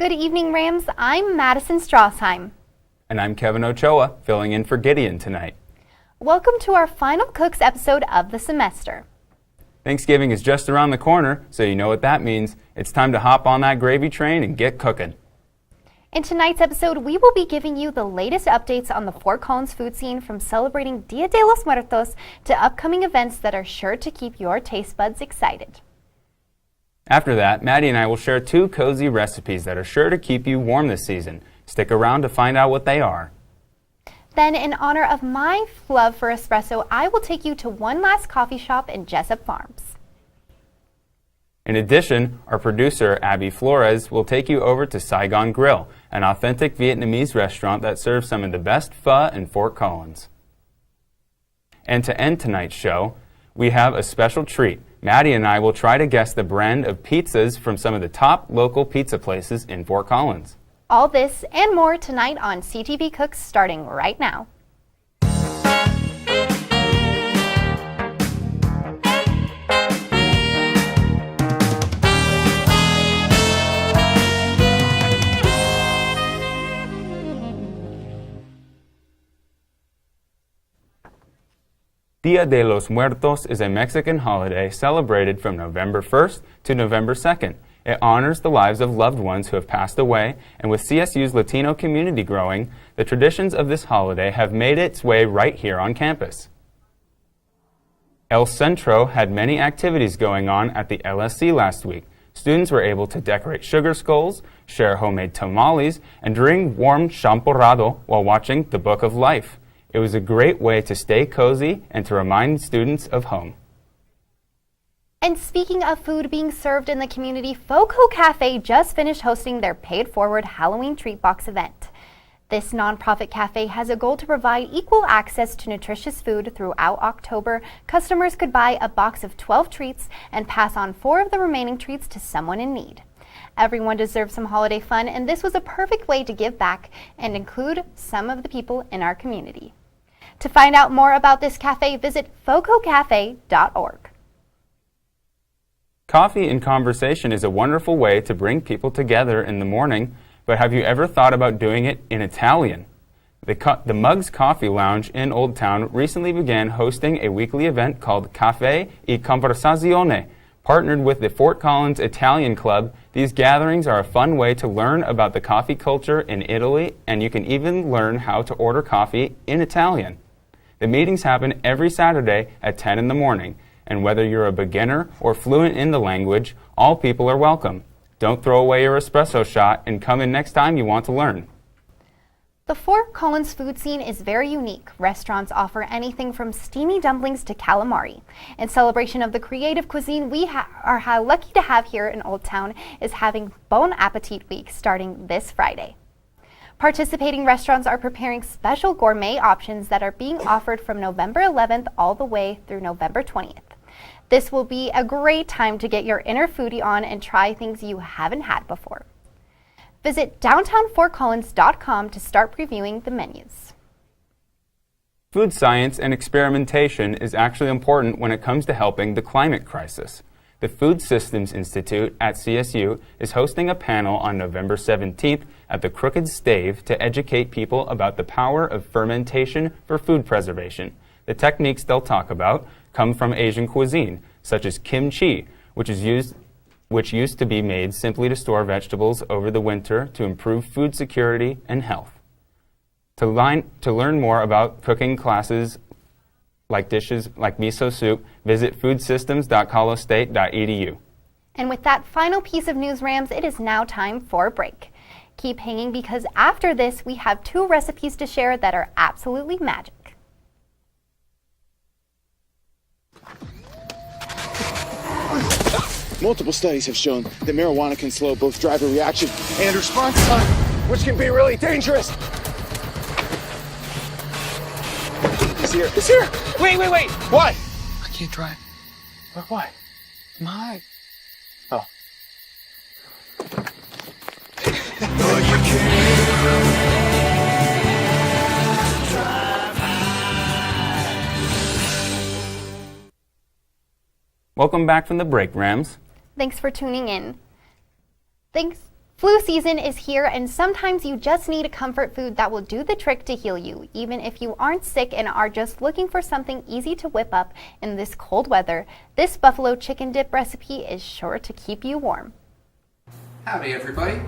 Good evening, Rams. I'm Madison Strasheim. And I'm Kevin Ochoa, filling in for Gideon tonight. Welcome to our final Cooks episode of the semester. Thanksgiving is just around the corner, so you know what that means. It's time to hop on that gravy train and get cooking. In tonight's episode, we will be giving you the latest updates on the Fort Collins food scene, from celebrating Dia de los Muertos to upcoming events that are sure to keep your taste buds excited. After that, Maddie and I will share 2 cozy recipes that are sure to keep you warm this season. Stick around to find out what they are. Then, in honor of my love for espresso, I will take you to one last coffee shop in Jessup Farms. In addition, our producer, Abby Flores, will take you over to Saigon Grill, an authentic Vietnamese restaurant that serves some of the best pho in Fort Collins. And to end tonight's show, we have a special treat. Maddie and I will try to guess the brand of pizzas from some of the top local pizza places in Fort Collins. All this and more tonight on CTV Cooks, starting right now. Dia de los Muertos is a Mexican holiday celebrated from November 1st to November 2nd. It honors the lives of loved ones who have passed away, and with CSU's Latino community growing, the traditions of this holiday have made its way right here on campus. El Centro had many activities going on at the LSC last week. Students were able to decorate sugar skulls, share homemade tamales, and drink warm champorado while watching The Book of Life. It was a great way to stay cozy and to remind students of home. And speaking of food being served in the community, Foco Cafe just finished hosting their paid-forward Halloween treat box event. This nonprofit cafe has a goal to provide equal access to nutritious food. Throughout October, customers could buy a box of 12 treats and pass on 4 of the remaining treats to someone in need. Everyone deserves some holiday fun, and this was a perfect way to give back and include some of the people in our community. To find out more about this cafe, visit fococafe.org. Coffee and conversation is a wonderful way to bring people together in the morning, but have you ever thought about doing it in Italian? The Mugs Coffee Lounge in Old Town recently began hosting a weekly event called Caffè e Conversazione. Partnered with the Fort Collins Italian Club, these gatherings are a fun way to learn about the coffee culture in Italy, and you can even learn how to order coffee in Italian. The meetings happen every Saturday at 10 in the morning. And whether you're a beginner or fluent in the language, all people are welcome. Don't throw away your espresso shot and come in next time you want to learn. The Fort Collins food scene is very unique. Restaurants offer anything from steamy dumplings to calamari. In celebration of the creative cuisine we are lucky to have here in Old Town is having Bon Appetit Week starting this Friday. Participating restaurants are preparing special gourmet options that are being offered from November 11th all the way through November 20th. This will be a great time to get your inner foodie on and try things you haven't had before. Visit downtownfortcollins.com to start previewing the menus. Food science and experimentation is actually important when it comes to helping the climate crisis. The Food Systems Institute at CSU is hosting a panel on November 17th at the Crooked Stave to educate people about the power of fermentation for food preservation. The techniques they'll talk about come from Asian cuisine, such as kimchi, which used to be made simply to store vegetables over the winter to improve food security and health. To learn more about cooking classes like dishes like miso soup, visit foodsystems.colostate.edu. And with that final piece of news, Rams, it is now time for a break. Keep hanging, because after this we have 2 recipes to share that are absolutely magic. Multiple studies have shown that marijuana can slow both driver reaction and response time, which can be really dangerous. It's here. It's here. Wait. What? I can't drive. Why? My. Oh. Welcome back from the break, Rams. Thanks for tuning in. Thanks Flu season is here, and sometimes you just need a comfort food that will do the trick to heal you. Even if you aren't sick and are just looking for something easy to whip up in this cold weather, this buffalo chicken dip recipe is sure to keep you warm. Howdy everybody,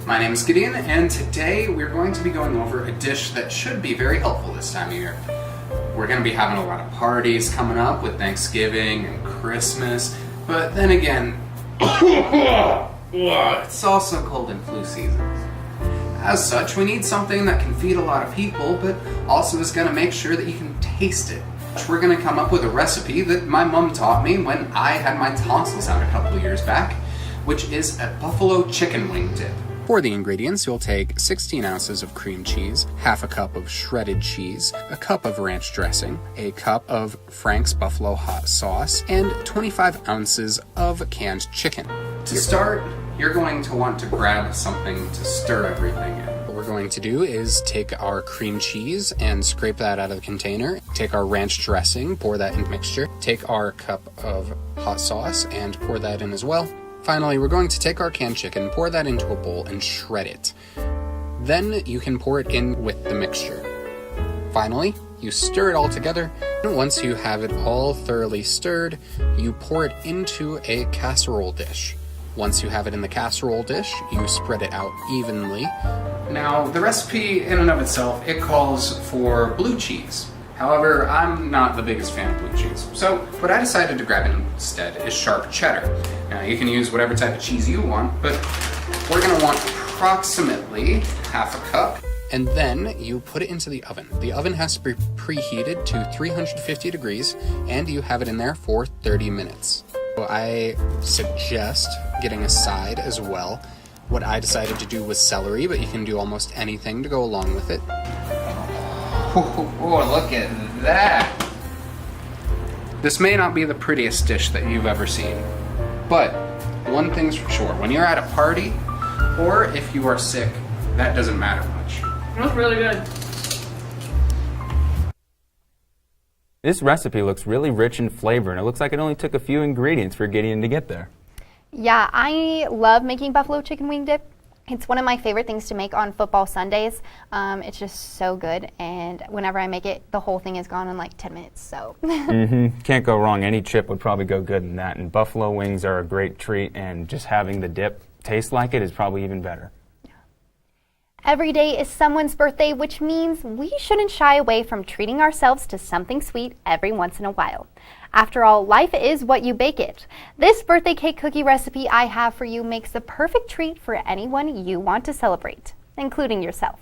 my name is Gideon, and today we're going to be going over a dish that should be very helpful this time of year. We're going to be having a lot of parties coming up with Thanksgiving and Christmas, but then again, it's also cold and flu season. As such, we need something that can feed a lot of people, but also is going to make sure that you can taste it. We're going to come up with a recipe that my mom taught me when I had my tonsils out a couple of years back, which is a buffalo chicken wing dip. For the ingredients, you'll take 16 ounces of cream cheese, half a cup of shredded cheese, a cup of ranch dressing, a cup of Frank's Buffalo hot sauce, and 25 ounces of canned chicken. To start, you're going to want to grab something to stir everything in. What we're going to do is take our cream cheese and scrape that out of the container, take our ranch dressing, pour that in the mixture, take our cup of hot sauce and pour that in as well. Finally, we're going to take our canned chicken, pour that into a bowl, and shred it. Then you can pour it in with the mixture. Finally, you stir it all together, and once you have it all thoroughly stirred, you pour it into a casserole dish. Once you have it in the casserole dish, you spread it out evenly. Now, the recipe in and of itself, it calls for blue cheese. However, I'm not the biggest fan of blue cheese, so what I decided to grab instead is sharp cheddar. Now, you can use whatever type of cheese you want, but we're going to want approximately half a cup. And then you put it into the oven. The oven has to be preheated to 350 degrees, and you have it in there for 30 minutes. So I suggest getting a side as well. What I decided to do was celery, but you can do almost anything to go along with it. Oh, look at that! This may not be the prettiest dish that you've ever seen, but one thing's for sure, when you're at a party, or if you are sick, that doesn't matter much. That's really good. This recipe looks really rich in flavor, and it looks like it only took a few ingredients for Gideon to get there. Yeah, I love making buffalo chicken wing dip. It's one of my favorite things to make on football Sundays. It's just so good, and whenever I make it, the whole thing is gone in like 10 minutes, so. Can't go wrong. Any chip would probably go good in that, and buffalo wings are a great treat, and just having the dip taste like it is probably even better. Every day is someone's birthday, which means we shouldn't shy away from treating ourselves to something sweet every once in a while. After all, life is what you bake it. This birthday cake cookie recipe I have for you makes the perfect treat for anyone you want to celebrate, including yourself.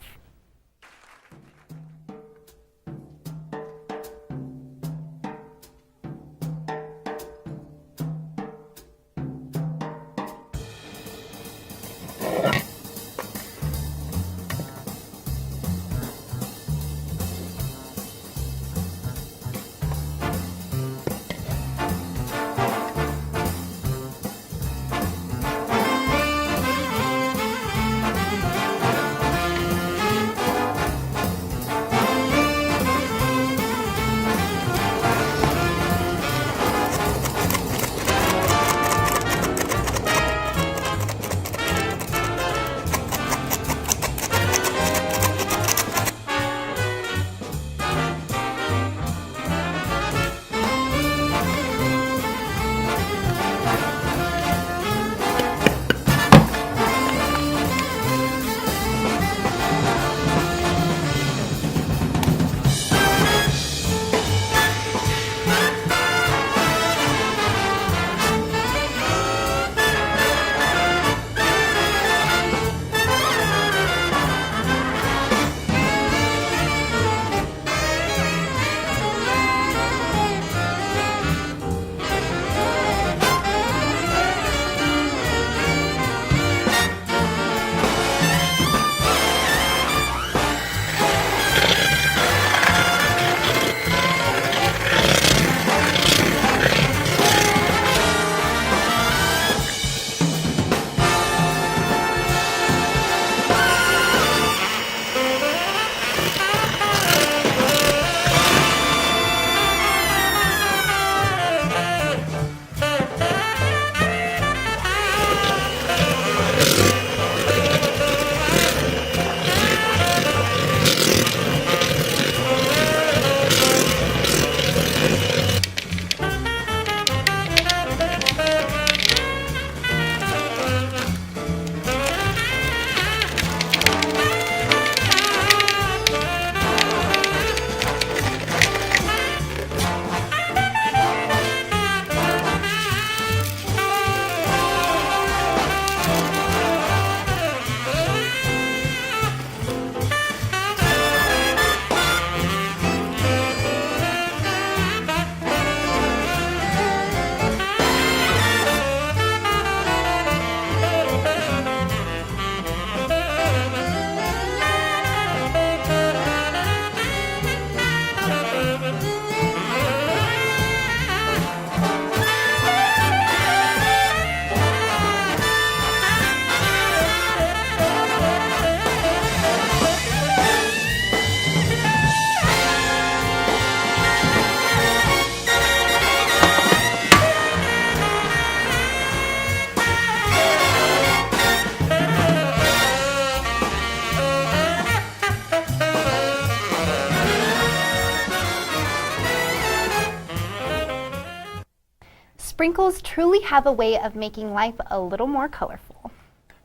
sprinkles truly have a way of making life a little more colorful.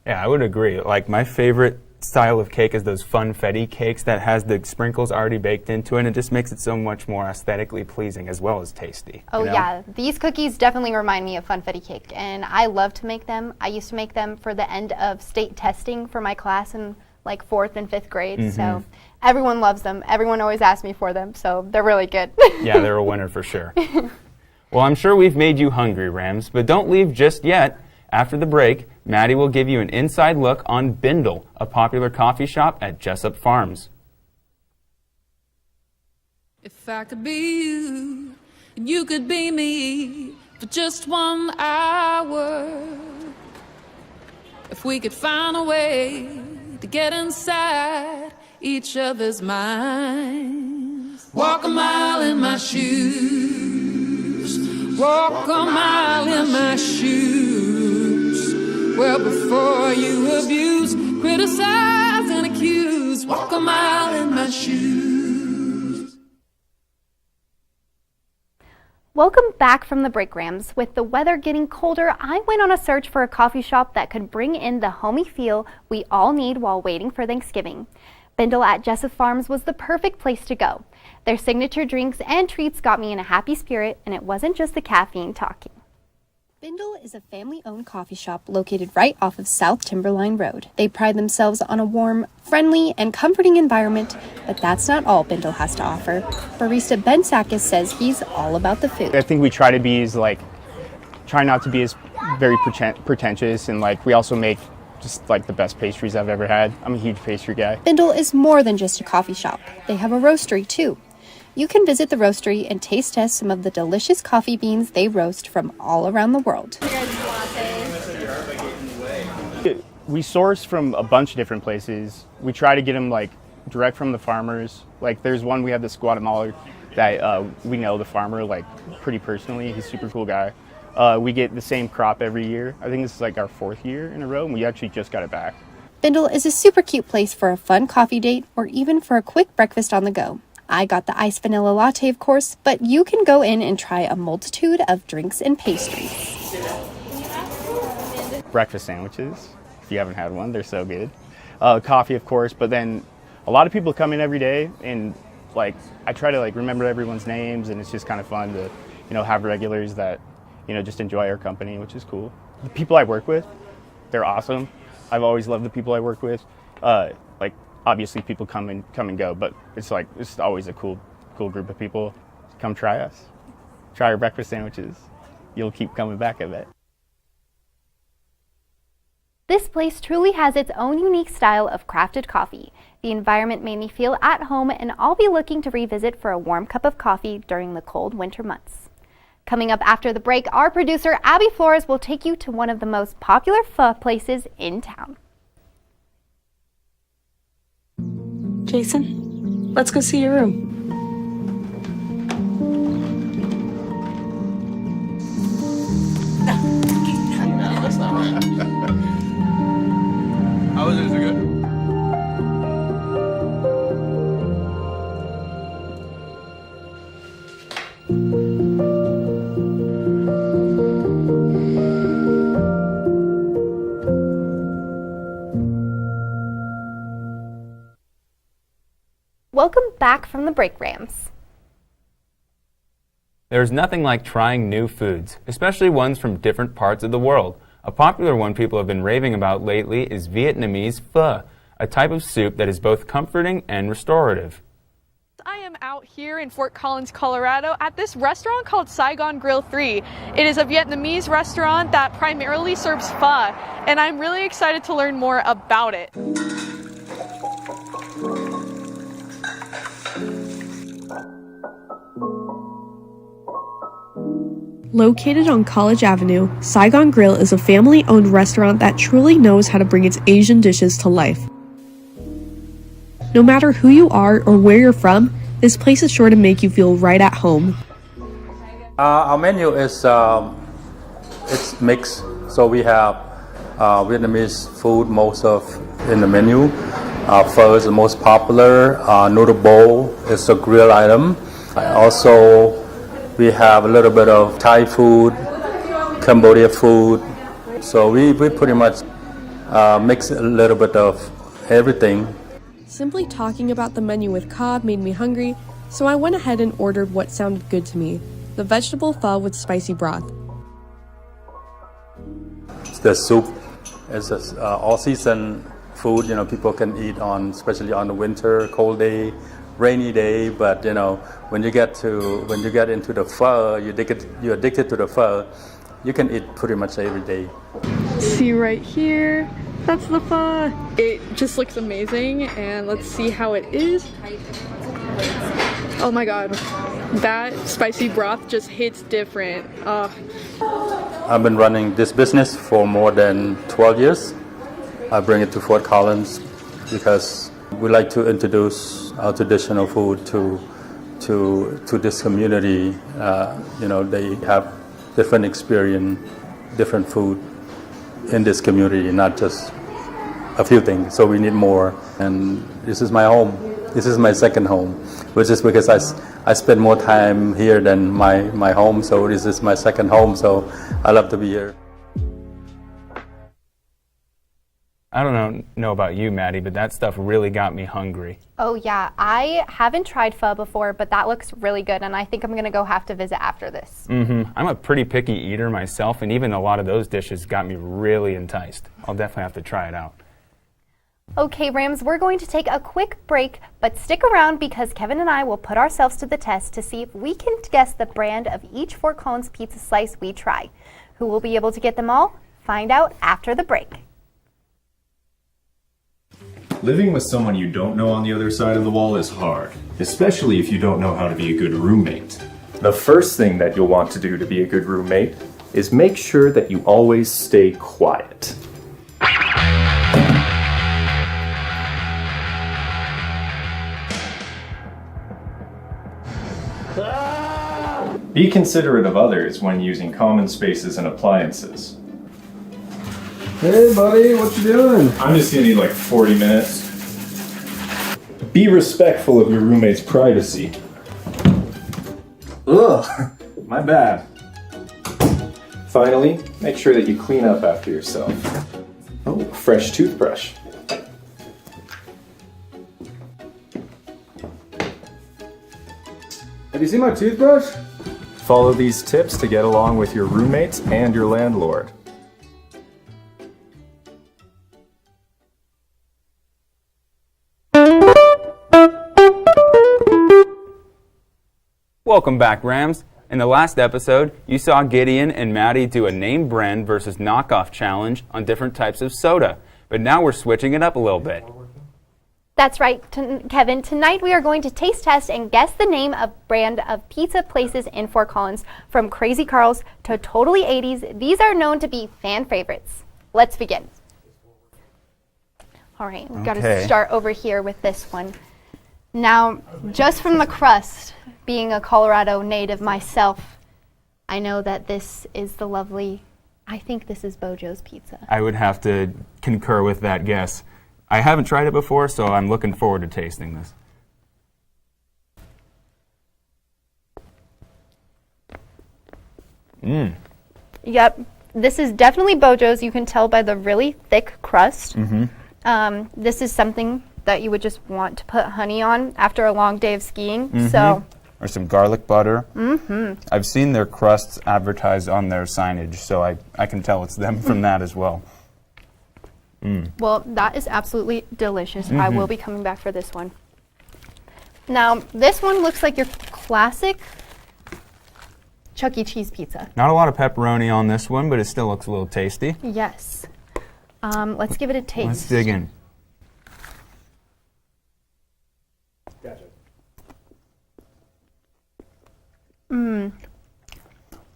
Yeah, I would agree. Like, my favorite style of cake is those funfetti cakes that has the sprinkles already baked into it, and it just makes it so much more aesthetically pleasing as well as tasty. Oh, you know? yeah. These cookies definitely remind me of funfetti cake, and I love to make them. I used to make them for the end of state testing for my class in like 4th and 5th grade, so everyone loves them. Everyone always asks me for them, so they're really good. Yeah, they're a winner for sure. Well, I'm sure we've made you hungry, Rams, but don't leave just yet. After the break, Maddie will give you an inside look on Bindle, a popular coffee shop at Jessup Farms. If I could be you, and you could be me for just 1 hour. If we could find a way to get inside each other's minds. Walk a mile in my shoes. Walk a mile in my shoes. Well, before you abuse, criticize, and accuse. Walk a mile in my shoes. Welcome back from the break, Rams. With the weather getting colder, I went on a search for a coffee shop that could bring in the homey feel we all need while waiting for Thanksgiving. Bindle at Jessup Farms was the perfect place to go. Their signature drinks and treats got me in a happy spirit, and it wasn't just the caffeine talking. Bindle is a family-owned coffee shop located right off of South Timberline Road. They pride themselves on a warm, friendly, and comforting environment, but that's not all Bindle has to offer. Barista Ben Sakis says he's all about the food. I think we try to be as try not to be as very pretentious, and we also make just the best pastries I've ever had. I'm a huge pastry guy. Bindle is more than just a coffee shop. They have a roastery too. You can visit the roastery and taste test some of the delicious coffee beans they roast from all around the world. We source from a bunch of different places. We try to get them direct from the farmers. There's one, we have this Guatemalan that we know the farmer pretty personally. He's a super cool guy. We get the same crop every year. I think this is our 4th year in a row, and we actually just got it back. Bindle is a super cute place for a fun coffee date or even for a quick breakfast on the go. I got the iced vanilla latte, of course, but you can go in and try a multitude of drinks and pastries. Breakfast sandwiches, if you haven't had one, they're so good. Coffee, of course, but then a lot of people come in every day, and I try to remember everyone's names, and it's just kind of fun to have regulars that just enjoy our company, which is cool. The people I work with, they're awesome. I've always loved the people I work with. Obviously people come and go, but it's always a cool group of people. Come try us. Try our breakfast sandwiches. You'll keep coming back, I bet. This place truly has its own unique style of crafted coffee. The environment made me feel at home, and I'll be looking to revisit for a warm cup of coffee during the cold winter months. Coming up after the break, our producer Abby Flores will take you to one of the most popular pho places in town. Jason, let's go see your room. No, that's not right. How is it? Is it good? Welcome back from the break, Rams. There's nothing like trying new foods, especially ones from different parts of the world. A popular one people have been raving about lately is Vietnamese pho, a type of soup that is both comforting and restorative. I am out here in Fort Collins, Colorado at this restaurant called Saigon Grill 3. It is a Vietnamese restaurant that primarily serves pho, and I'm really excited to learn more about it. Located on College Avenue, Saigon Grill is a family-owned restaurant that truly knows how to bring its Asian dishes to life. No matter who you are or where you're from, this place is sure to make you feel right at home. Our menu is it's mixed, so we have Vietnamese food most of in the menu. Pho is the most popular. Noodle bowl is a grill item. Also, we have a little bit of Thai food, Cambodia food. So we pretty much mix a little bit of everything. Simply talking about the menu with Cobb made me hungry, so I went ahead and ordered what sounded good to me, the vegetable pho with spicy broth. The soup is all season food, you know, people can eat on, especially on the winter, cold day, rainy day. But you know, when you get into the pho, you're addicted to the pho. You can eat pretty much every day. See right here, that's the pho. It just looks amazing, and let's see how it is. Oh my god, that spicy broth just hits different. I've been running this business for more than 12 years. I bring it to Fort Collins because we like to introduce our traditional food to this community. You know, they have different experience, different food in this community, not just a few things. So we need more. And this is my home. This is my second home, which is because I spend more time here than my home. So this is my second home. So I love to be here. I don't know about you, Maddie, but that stuff really got me hungry. Oh yeah, I haven't tried pho before, but that looks really good, and I think I'm gonna go have to visit after this. I'm a pretty picky eater myself, and even a lot of those dishes got me really enticed. I'll definitely have to try it out. Okay, Rams, we're going to take a quick break, but stick around because Kevin and I will put ourselves to the test to see if we can guess the brand of each Fort Collins pizza slice we try. Who will be able to get them all? Find out after the break. Living with someone you don't know on the other side of the wall is hard, especially if you don't know how to be a good roommate. The first thing that you'll want to do to be a good roommate is make sure that you always stay quiet. Be considerate of others when using common spaces and appliances. Hey buddy, what you doing? I'm just gonna need like 40 minutes. Be respectful of your roommate's privacy. Ugh, my bad. Finally, make sure that you clean up after yourself. Oh, fresh toothbrush. Have you seen my toothbrush? Follow these tips to get along with your roommates and your landlord. Welcome back, Rams. In the last episode, you saw Gideon and Maddie do a name brand versus knockoff challenge on different types of soda. But now we're switching it up a little bit. That's right, Kevin. Tonight we are going to taste test and guess the name of brand of pizza places in Fort Collins. From Crazy Carl's to Totally 80s, these are known to be fan favorites. Let's begin. All right, we've got to start over here with this one. Now, just from the crust, being a Colorado native myself, I know that this is the lovely, I think this is Bojo's Pizza. I would have to concur with that guess. I haven't tried it before, so I'm looking forward to tasting this. Yep, this is definitely Bojo's. You can tell by the really thick crust. This is something that you would just want to put honey on after a long day of skiing. So, or some garlic butter. I've seen their crusts advertised on their signage, so I can tell it's them from that as well. Well, that is absolutely delicious. I will be coming back for this one. Now, this one looks like your classic Chuck E. Cheese pizza. Not a lot of pepperoni on this one, but it still looks a little tasty. Yes. Let's give it a taste. Let's dig in.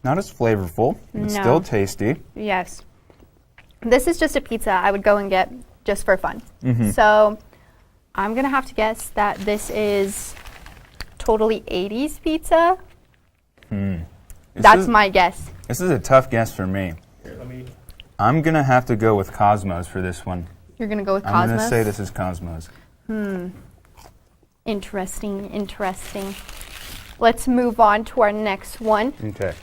Not as flavorful, but still tasty. Yes. This is just a pizza I would go and get just for fun. So I'm going to have to guess that this is Totally 80s pizza. That's my guess. This is a tough guess for me. I'm going to have to go with Cosmos for this one. You're going to go with I'm Cosmos? going to say this is Cosmos. Interesting, interesting. Let's move on to our next one. Okay.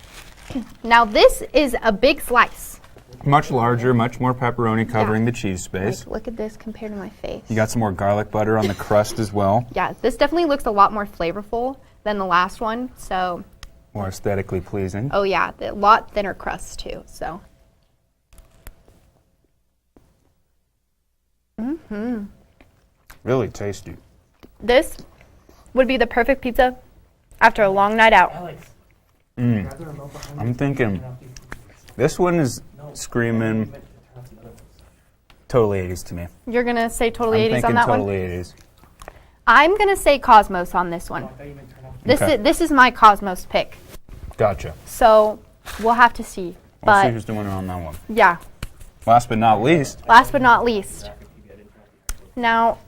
Now this is a big slice. Much larger, much more pepperoni covering the cheese space. Like, look at this compared to my face. You got some more garlic butter on the crust as well. Yeah, this definitely looks a lot more flavorful than the last one. So. More aesthetically pleasing. Oh yeah, a lot thinner crust too. So. Really tasty. This would be the perfect pizza after a long night out. I'm thinking this one is screaming totally 80s to me. You're gonna say totally I'm 80s thinking on that totally one? 80s. I'm gonna say Cosmos on this one. This is my Cosmos pick. Gotcha. So we'll have to see. We'll see But who's the winner on that one. yeah, Last but not least, last but not least. Now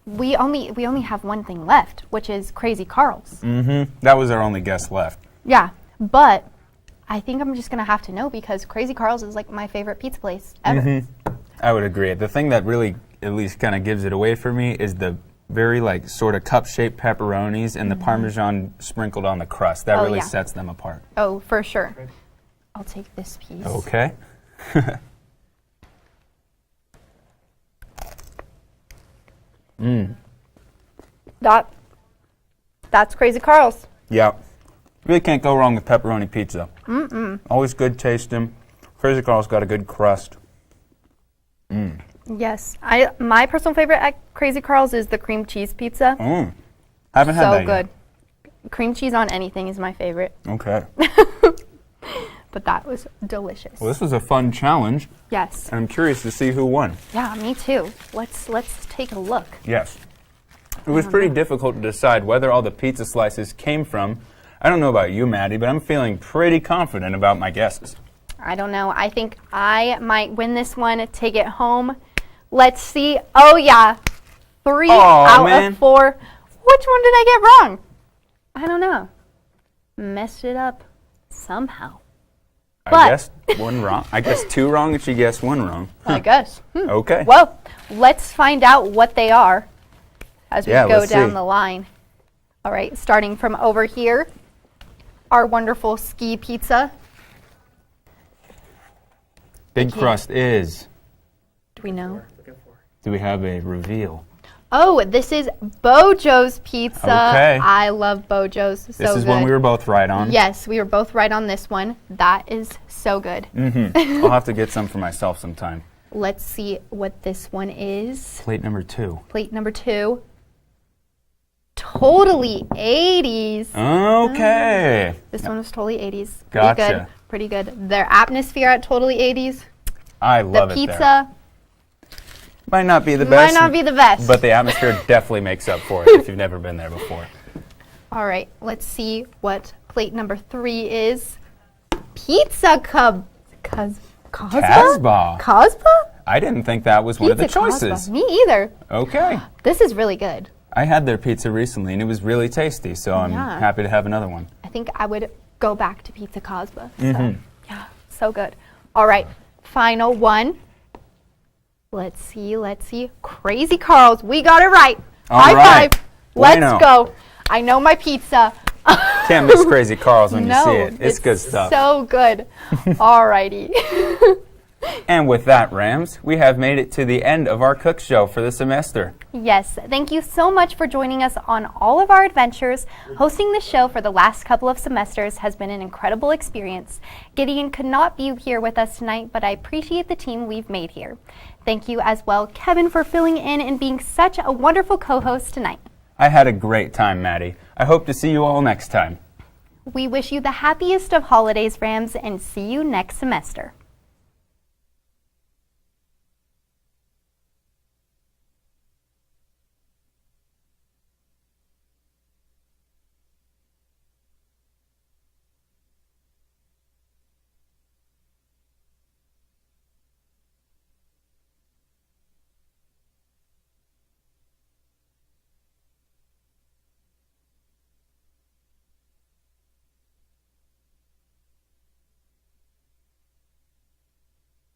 we only have one thing left, which is Crazy Carl's. that was our only guest left. Yeah, but I think I'm just gonna have to know because Crazy Carl's is like my favorite pizza place ever. I would agree. The thing that really at least kind of gives it away for me is the very like sort of cup-shaped pepperonis and the Parmesan sprinkled on the crust. That really sets them apart. Oh, for sure. I'll take this piece. Okay. That's Crazy Carl's. Yeah. Really can't go wrong with pepperoni pizza. Always good tasting. Crazy Carl's got a good crust. Yes, my personal favorite at Crazy Carl's is the cream cheese pizza. Haven't had that So good. yet. Cream cheese on anything is my favorite, Okay. but that was delicious. Well, this was a fun challenge, Yes. and I'm curious to see who won. Yeah, me too. Let's take a look. Yes. It was pretty difficult to decide whether all the pizza slices came from. I don't know about you, Maddie, but I'm feeling pretty confident about my guesses. I don't know. I think I might win this one. Take it home. Let's see. Oh yeah, 3 out of 4. Which one did I get wrong? I don't know. Messed it up somehow. I guessed one wrong. I guessed 2 wrong, and she guessed 1 wrong. I guess. Okay. Well, let's find out what they are as we go let's down see. the line. All right, starting from over here, our wonderful ski pizza. Big crust is. Do we know? Do we have a reveal? Oh, this is Bojo's Pizza. Okay. I love Bojo's. So This is good. one we were both right on. Yes, we were both right on this one. That is so good. I'll have to get some for myself sometime. Let's see what this one is. Plate number 2. Plate number 2. Totally 80s. Okay. This one was totally 80s. Pretty Gotcha. good. Pretty good. Their atmosphere at totally 80s. I The love it there. pizza Might not be the might best. not be the best. But the atmosphere definitely makes up for it if you've never been there before. All right, let's see what plate number 3 is. Pizza Casbah? Casbah. Casbah? I didn't think that was one of the Pizza Casbah. choices. Me either. Okay. This is really good. I had their pizza recently and it was really tasty, so I'm Yeah. happy to have another one. I think I would go back to Pizza Casbah. So, yeah, so good. All right, final one. Let's see. Crazy Carl's. We got it right. All High right. five. Let's Bueno. go. I know my pizza. Can't miss Crazy Carl's when No, you see it. It's good stuff. So good. All righty. And with that, Rams, we have made it to the end of our cook show for the semester. Yes, thank you so much for joining us on all of our adventures. Hosting the show for the last couple of semesters has been an incredible experience. Gideon could not be here with us tonight, but I appreciate the team we've made here. Thank you as well, Kevin, for filling in and being such a wonderful co-host tonight. I had a great time, Maddie. I hope to see you all next time. We wish you the happiest of holidays, Rams, and see you next semester.